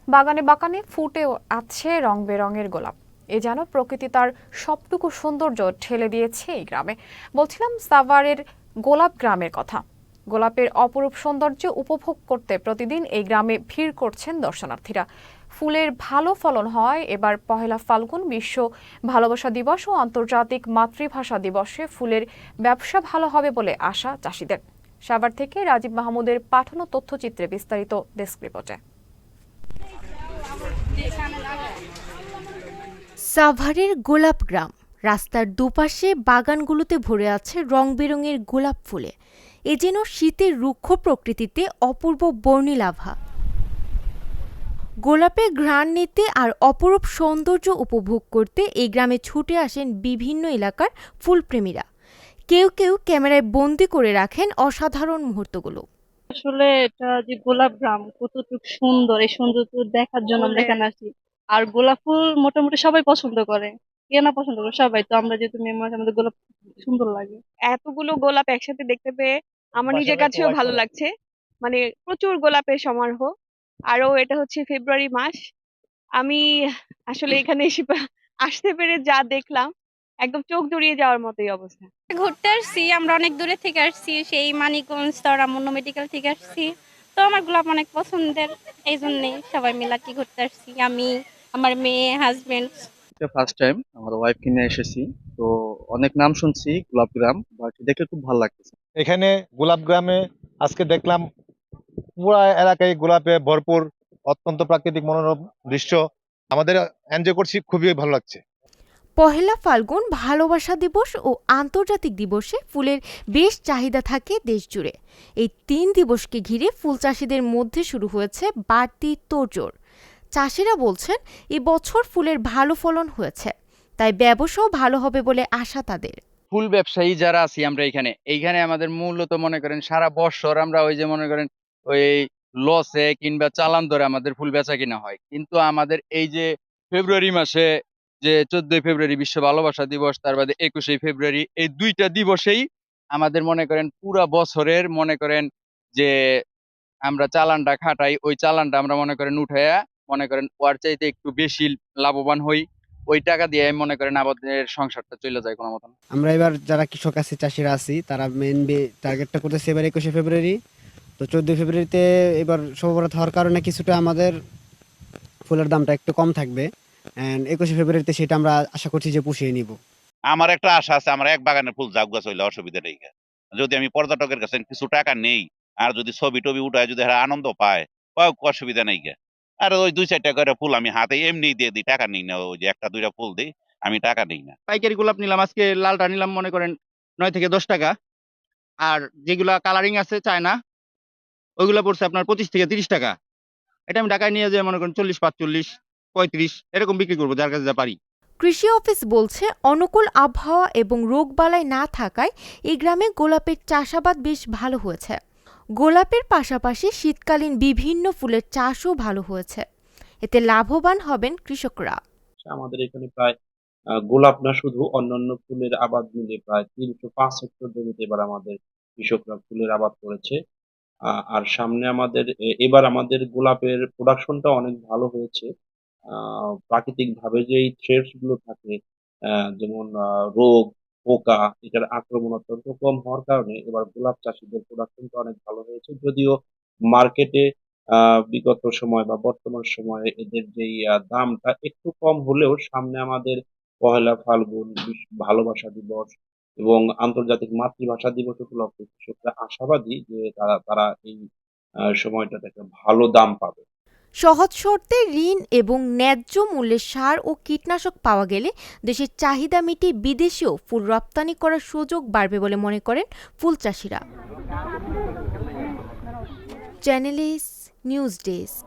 বাগানে বাগানে ফুটে আছে রং বেরঙের গোলাপ। এ যেন প্রকৃতি তার সবটুকু সৌন্দর্য ঠেলে দিয়েছে এই গ্রামে। বলছিলাম সাভারের গোলাপ গ্রামের কথা। গোলাপের অপরূপ সৌন্দর্য উপভোগ করতে প্রতিদিন এই গ্রামে ভিড় করছেন দর্শনার্থীরা। ফুলের ভালো ফলন হয় এবার পহেলা ফাল্গুন বিশ্ব ভালোবাসা দিবস ও আন্তর্জাতিক মাতৃভাষা দিবসে ফুলের ব্যবসা ভালো হবে বলে আশা চাষিদের। সাভার থেকে রাজীব মাহমুদের পাঠানো তথ্যচিত্রে বিস্তারিত ডেস্ক রিপোর্টে। সাভারের গোলাপ গ্রাম। রাস্তার দুপাশে বাগানগুলোতে ভরে আছে রং বেরঙের গোলাপ ফুলে। এ যেন শীতের রুক্ষ প্রকৃতিতে অপূর্ব বর্ণিলাভা। গোলাপের ঘ্রাণ নিতে আর অপরূপ সৌন্দর্য উপভোগ করতে এই গ্রামে ছুটে আসেন বিভিন্ন এলাকার ফুলপ্রেমীরা। কেউ কেউ ক্যামেরায় বন্দি করে রাখেন অসাধারণ মুহূর্তগুলো। আসলে এটা যে গোলাপ গ্রাম কতটুকু সুন্দর, এই সৌন্দর্য দেখার জন্য আমরা এখানে আসি। আর গোলাপ ফুল মোটামুটি সবাই পছন্দ করে, কে না পছন্দ করে, সবাই। তো আমরা যেহেতু মেয়ে মানুষ, আমাদের গোলাপ সুন্দর লাগে। এতগুলো গোলাপ একসাথে দেখতে পেয়ে আমার নিজের কাছেও ভালো লাগছে। মানে প্রচুর গোলাপের সমারোহ। আরো এটা হচ্ছে ফেব্রুয়ারি মাস। আমি আসলে এখানে এসে আসতে পেরে যা দেখলাম, একদম চোখ জুড়িয়ে যাওয়ার মতোই অবস্থা। ঘুরতে আসছি, আমরা অনেক দূরে থেকে আসছি, সেই মানিকগঞ্জ রামমন্ন মেডিকেল থেকে আসছি। তো আমার গোলাপ অনেক পছন্দের, এই জন্যই সবাই মিলে আর কি ঘুরতে আসছি, আমি, আমার মেয়ে, হাজবেন্ড। ফার্স্ট টাইম আমার ওয়াইফ কিনে এসেছি। তো অনেক নাম শুনছি গোলাপ গ্রাম, বাট দেখে খুব ভালো লাগতেছে। এখানে গোলাপ গ্রামে আজকে দেখলাম পুরা এলাকায় গোলাপে ভরপুর, অত্যন্ত প্রাকৃতিক মনোরম দৃশ্য। আমাদের এনজয় করছি, খুবই ভালো লাগছে। পহেলা ফাল্গুন ভালোবাসা দিবস ও আন্তর্জাতিক দিবসে ফুলের বেশ চাহিদা থাকে দেশজুড়ে। এই 3 দিবসকে ঘিরে ফুল চাষিদের মধ্যে শুরু হয়েছে বাড়তি তোড়জোড়। চাষিরা বলছেন এবছর ফুলের ভালো ফলন হয়েছে, তাই ব্যবসাও ভালো হবে বলে আশা তাদের। ফুল ব্যবসায়ী যারা আছি আমরা এইখানে আমাদের মূলত মনে করেন সারা বছর আমরা ওই যে মনে করেন ওই লসে কিংবা চালান ধরে আমাদের ফুল বেচা কিনা হয়, কিন্তু আমাদের এই যে ফেব্রুয়ারি মাসে যে 14ই ফেব্রুয়ারি বিশ্ব ভালোবাসা দিবস, তার বাদে 21শে ফেব্রুয়ারি, এই দুইটা দিবসেই আমাদের মনে করেন পুরা বছরের মনে করেন যে আমরা চালানটা খাটাই, ওই চালানটা আমরা মনে করেন উঠাইয়া মনে করেন ওর চাইতে একটু বেশি লাভবান হই। ওই টাকা দিয়ে মনে করেন আমাদের সংসারটা চলে যায় কোনো মতন। আমরা এবার যারা কৃষক আছি, চাষিরা আছি, তারা মেন টার্গেটটা করতেছে এবার 21শে ফেব্রুয়ারি। তো 14 ফেব্রুয়ারিতে এবার সবরাত হওয়ার কারণে কিছুটা আমাদের ফুলের দামটা একটু কম থাকবে। এন্ড 21শে ফেব্রুয়ারিতে সেটা আমরা আশা করছি যে পুষিয়ে নিব। আমার একটা আশা আছে, আমার এক বাগানের ফুল জাগ গাছ হইলে অসুবিধা নেই। যদি আমি পর্যটকের কাছে কিছু টাকা নেই, আর যদি ছবি টবি উঠায় যদি এরা আনন্দ পায়, অসুবিধা নেই। আর ওই 2-4 করে ফুল আমি হাতে এমনি দিয়ে দিই, টাকা নিই না। ওই যে 1-2টা ফুল দিই, আমি টাকা নিই না। পাইকারি গোলাপ নিলাম, আজকে লালটা নিলাম মনে করেন 9 থেকে 10 টাকা। আর যেগুলা কালারিং আছে চায়না, ওইগুলা পড়ছে আপনার 25 থেকে 30 টাকা। এটা আমি ঢাকায় নিয়ে যেয়ে মনে করেন 40, 45, 35 এরকম বিক্রি করবো যার কাছে যা পারি। কৃষি অফিস বলছে অনুকূল আবহাওয়া এবং রোগবালাই না থাকায় এই গ্রামে গোলাপের চাষাবাদ বেশ ভালো হয়েছে। গোলাপের পাশাপাশি শীতকালীন বিভিন্ন ফুলের চাষও ভালো হয়েছে। এতে লাভবান হবেন কৃষকরা। আমাদের এখানে প্রায় গোলাপ না শুধু অন্যান্য ফুলের আবাদ মিলে প্রায় 305 হেক্টর জমিতে এবার আমাদের কৃষকরা ফুলের আবাদ করেছে। আর সামনে আমাদের এবার আমাদের গোলাপের প্রোডাকশনটা অনেক ভালো হয়েছে। প্রাকৃতিক ভাবে যে এই থ্রেটস গুলো থাকে, যেমন রোগ, পোকা, এটার আক্রমণ অত্যন্ত কম হওয়ার কারণে এবার গোলাপ চাষীদের প্রোডাকশনটা অনেক ভালো হয়েছে। যদিও মার্কেটে বিগত সময় বা বর্তমান সময়ে এদের যেই দামটা একটু কম হলেও সামনে আমাদের পহেলা ফাল্গুন, ভালোবাসা দিবস এবং আন্তর্জাতিক মাতৃভাষা দিবস উপলক্ষে কৃষকরা আশাবাদী যে তারা এই সময়টাতে একটা ভালো দাম পাবে। সহজ শর্তে ঋণ এবং ন্যায্য মূল্যে সার ও কীটনাশক পাওয়া গেলে দেশের চাহিদা মিটিয়ে বিদেশেও ফুল রপ্তানি করার সুযোগ বাড়বে বলে মনে করেন ফুল চাষিরা। Channel news desk.